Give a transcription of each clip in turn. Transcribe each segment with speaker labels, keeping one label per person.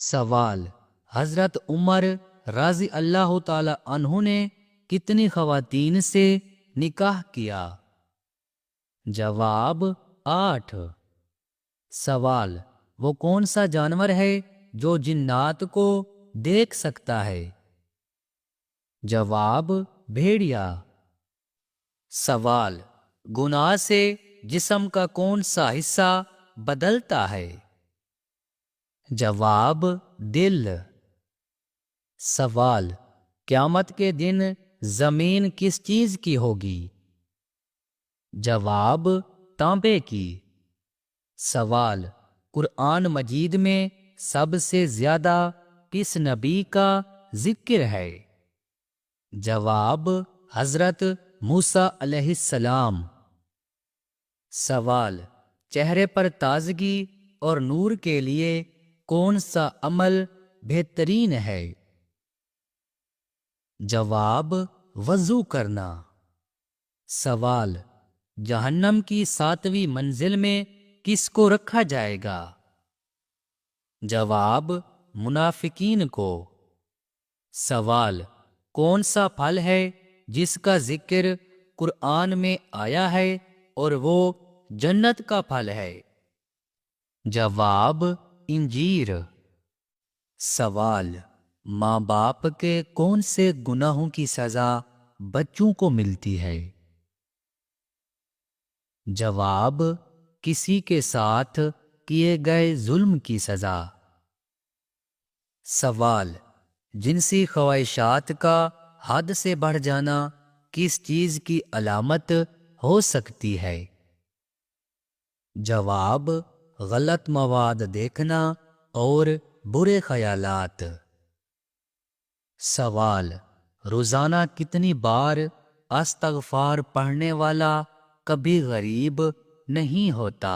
Speaker 1: سوال: حضرت عمر رضی اللہ تعالی عنہ نے کتنی خواتین سے نکاح کیا؟ جواب: 8۔ سوال: وہ کون سا جانور ہے جو جنات کو دیکھ سکتا ہے؟ جواب: بھیڑیا۔ سوال: گناہ سے جسم کا کون سا حصہ بدلتا ہے؟ جواب: دل۔ سوال: قیامت کے دن زمین کس چیز کی ہوگی؟ جواب: تانبے کی۔ سوال: قرآن مجید میں سب سے زیادہ کس نبی کا ذکر ہے؟ جواب: حضرت موسیٰ علیہ السلام۔ سوال: چہرے پر تازگی اور نور کے لیے کون سا عمل بہترین ہے؟ جواب: وضو کرنا۔ سوال: جہنم کی 7ویں منزل میں کس کو رکھا جائے گا؟ جواب: منافقین کو۔ سوال: کون سا پھل ہے جس کا ذکر قرآن میں آیا ہے اور وہ جنت کا پھل ہے؟ جواب: انجیر۔ سوال: ماں باپ کے کون سے گناہوں کی سزا بچوں کو ملتی ہے؟ جواب: کسی کے ساتھ کیے گئے ظلم کی سزا۔ سوال: جنسی خواہشات کا حد سے بڑھ جانا کس چیز کی علامت ہو سکتی ہے؟ جواب: غلط مواد دیکھنا اور برے خیالات۔ سوال: روزانہ کتنی بار استغفار پڑھنے والا کبھی غریب نہیں ہوتا؟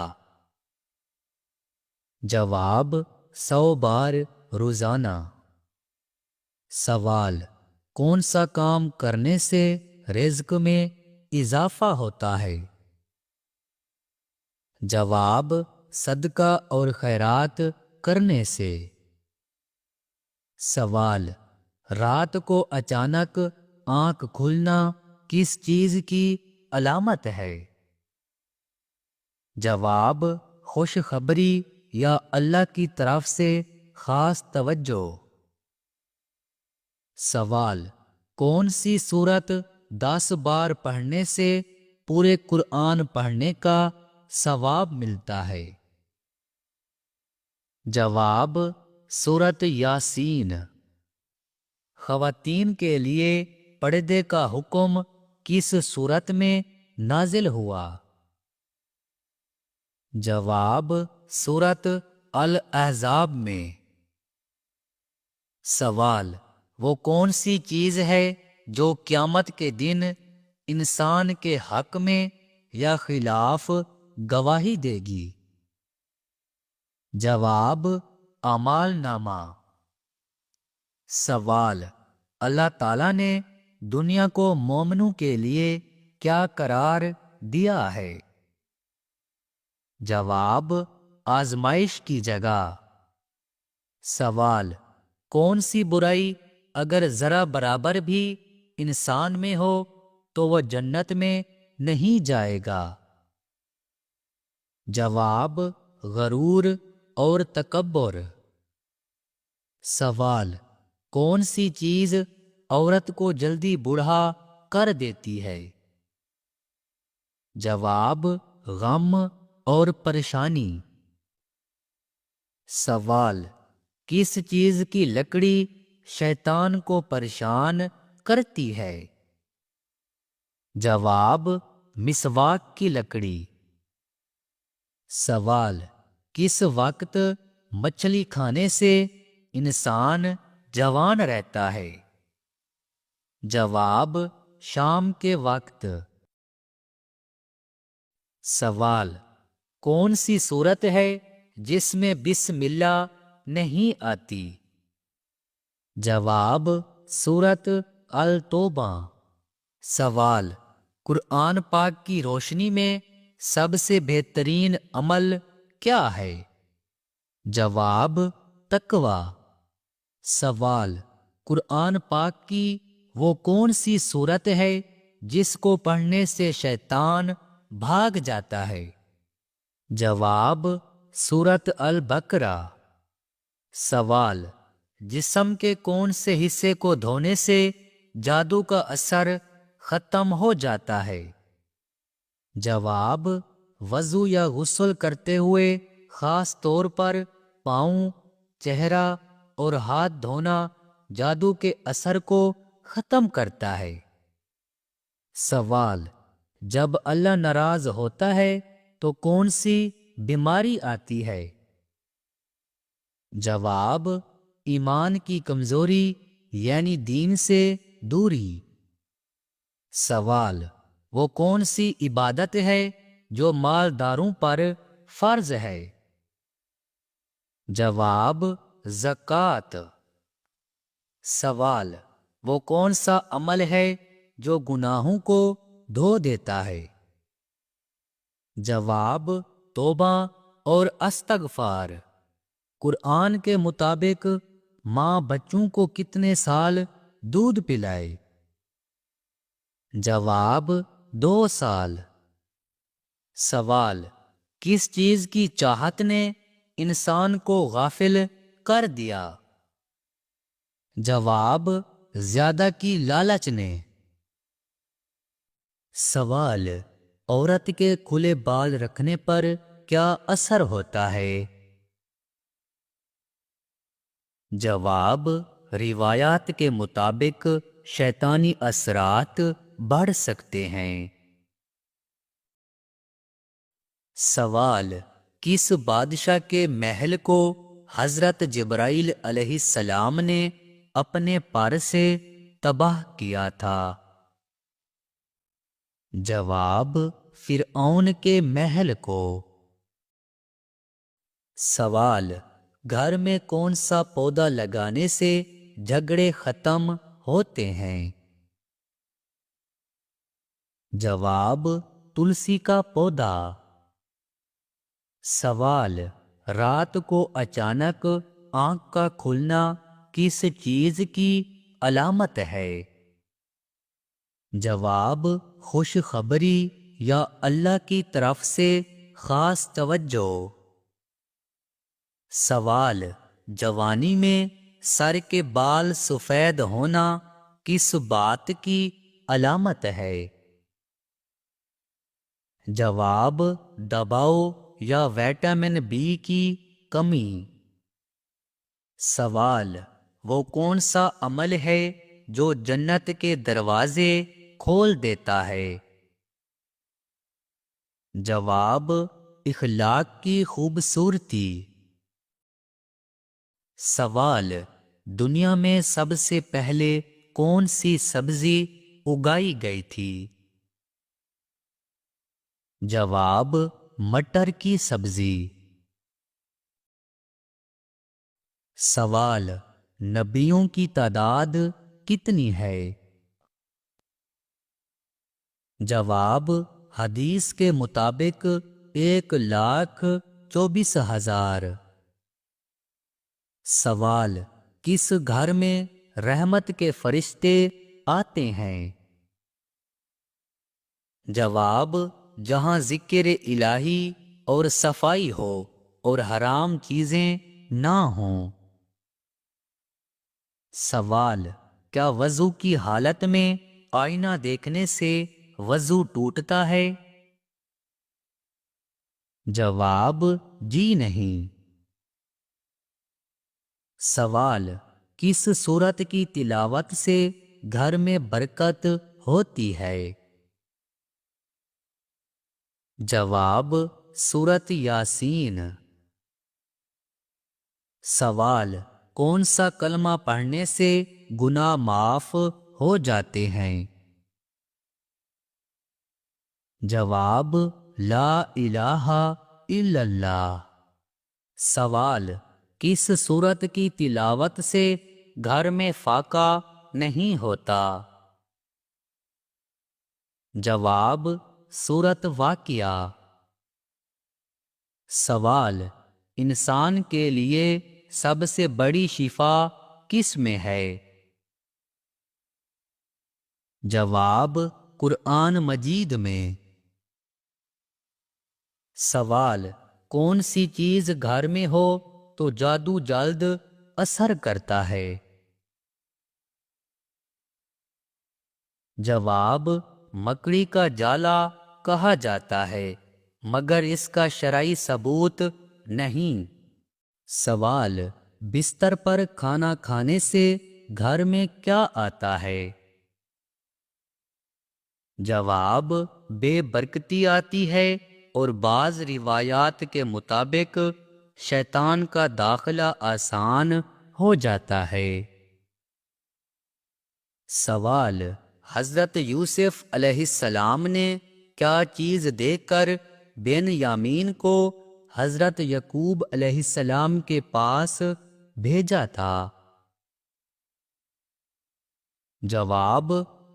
Speaker 1: جواب: 100 بار روزانہ۔ سوال: کون سا کام کرنے سے رزق میں اضافہ ہوتا ہے؟ جواب: صدقہ اور خیرات کرنے سے۔ سوال: رات کو اچانک آنکھ کھلنا کس چیز کی علامت ہے؟ جواب: خوشخبری یا اللہ کی طرف سے خاص توجہ۔ سوال: کون سی سورت 10 بار پڑھنے سے پورے قرآن پڑھنے کا ثواب ملتا ہے؟ جواب: سورت یاسین۔ خواتین کے لیے پردے کا حکم کس سورت میں نازل ہوا؟ جواب: سورت الاحزاب میں۔ سوال: وہ کون سی چیز ہے جو قیامت کے دن انسان کے حق میں یا خلاف گواہی دے گی؟ جواب: اعمال نامہ۔ سوال: اللہ تعالیٰ نے دنیا کو مومنوں کے لیے کیا قرار دیا ہے؟ جواب: آزمائش کی جگہ۔ سوال: کون سی برائی اگر ذرا برابر بھی انسان میں ہو تو وہ جنت میں نہیں جائے گا؟ جواب: غرور اور تکبر۔ سوال: کون سی چیز عورت کو جلدی بوڑھا کر دیتی ہے؟ جواب: غم اور پریشانی۔ سوال: کس چیز کی لکڑی شیطان کو پریشان کرتی ہے؟ جواب: مسواک کی لکڑی۔ سوال: کس وقت مچھلی کھانے سے انسان جوان رہتا ہے؟ جواب: شام کے وقت۔ سوال: کون سی سورت ہے جس میں بسم اللہ نہیں آتی؟ جواب: سورت التوبہ۔ سوال: قرآن پاک کی روشنی میں سب سے بہترین عمل کیا ہے؟ جواب: تقوی۔ سوال، قرآن پاک کی وہ کون سی صورت ہے جس کو پڑھنے سے شیطان بھاگ جاتا ہے؟ جواب، سورت البقرہ۔ سوال، جسم کے کون سے حصے کو دھونے سے جادو کا اثر ختم ہو جاتا ہے؟ جواب، وضو یا غسل کرتے ہوئے خاص طور پر پاؤں، چہرہ اور ہاتھ دھونا جادو کے اثر کو ختم کرتا ہے۔ سوال، جب اللہ ناراض ہوتا ہے تو کون سی بیماری آتی ہے؟ جواب، ایمان کی کمزوری یعنی دین سے دوری۔ سوال، وہ کون سی عبادت ہے جو مالداروں پر فرض ہے؟ جواب، زکوٰۃ۔ سوال، وہ کون سا عمل ہے جو گناہوں کو دھو دیتا ہے؟ جواب، توبہ اور استغفار۔ قرآن کے مطابق ماں بچوں کو کتنے سال دودھ پلائے؟ جواب، 2 سال۔ سوال، کس چیز کی چاہت نے انسان کو غافل کر دیا؟ جواب، زیادہ کی لالچ نے۔ سوال، عورت کے کھلے بال رکھنے پر کیا اثر ہوتا ہے؟ جواب، روایات کے مطابق شیطانی اثرات بڑھ سکتے ہیں۔ سوال، کس بادشاہ کے محل کو حضرت جبرائیل علیہ السلام نے اپنے پر سے تباہ کیا تھا؟ جواب، فرعون کے محل کو۔ سوال، گھر میں کون سا پودا لگانے سے جھگڑے ختم ہوتے ہیں؟ جواب، تلسی کا پودا۔ سوال، رات کو اچانک آنکھ کا کھلنا کس چیز کی علامت ہے؟ جواب، خوشخبری یا اللہ کی طرف سے خاص توجہ۔ سوال، جوانی میں سر کے بال سفید ہونا کس بات کی علامت ہے؟ جواب، دباؤ یا وٹامن بی کی کمی۔ سوال، وہ کون سا عمل ہے جو جنت کے دروازے کھول دیتا ہے؟ جواب، اخلاق کی خوبصورتی۔ سوال، دنیا میں سب سے پہلے کون سی سبزی اگائی گئی تھی؟ جواب، مٹر کی سبزی۔ سوال، نبیوں کی تعداد کتنی ہے؟ جواب، حدیث کے مطابق 1,24,000۔ سوال، کس گھر میں رحمت کے فرشتے آتے ہیں؟ جواب، جہاں ذکر الہی اور صفائی ہو اور حرام چیزیں نہ ہوں۔ سوال، کیا وضو کی حالت میں آئینہ دیکھنے سے وضو ٹوٹتا ہے؟ جواب، جی نہیں۔ سوال، کس سورت کی تلاوت سے گھر میں برکت ہوتی ہے؟ جواب، سورت یاسین۔ سوال، کون سا کلمہ پڑھنے سے گناہ معاف ہو جاتے ہیں؟ جواب، لا الہ الا اللہ۔ سوال، کس سورت کی تلاوت سے گھر میں فاقہ نہیں ہوتا؟ جواب، سورت واقعہ۔ سوال، انسان کے لیے سب سے بڑی شفا کس میں ہے؟ جواب قرآن مجید میں۔ سوال کون سی چیز گھر میں ہو تو جادو جلد اثر کرتا ہے؟ جواب مکڑی کا جالا کہا جاتا ہے، مگر اس کا شرعی ثبوت نہیں۔ سوال بستر پر کھانا کھانے سے گھر میں کیا آتا ہے؟ جواب بے برکتی آتی ہے، اور بعض روایات کے مطابق شیطان کا داخلہ آسان ہو جاتا ہے۔ سوال حضرت یوسف علیہ السلام نے کیا چیز دے کر بن یامین کو حضرت یعقوب علیہ السلام کے پاس بھیجا تھا؟ جواب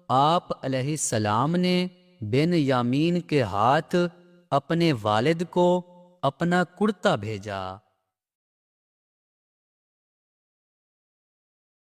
Speaker 1: آپ علیہ السلام نے بن یامین کے ہاتھ اپنے والد کو اپنا کرتا بھیجا۔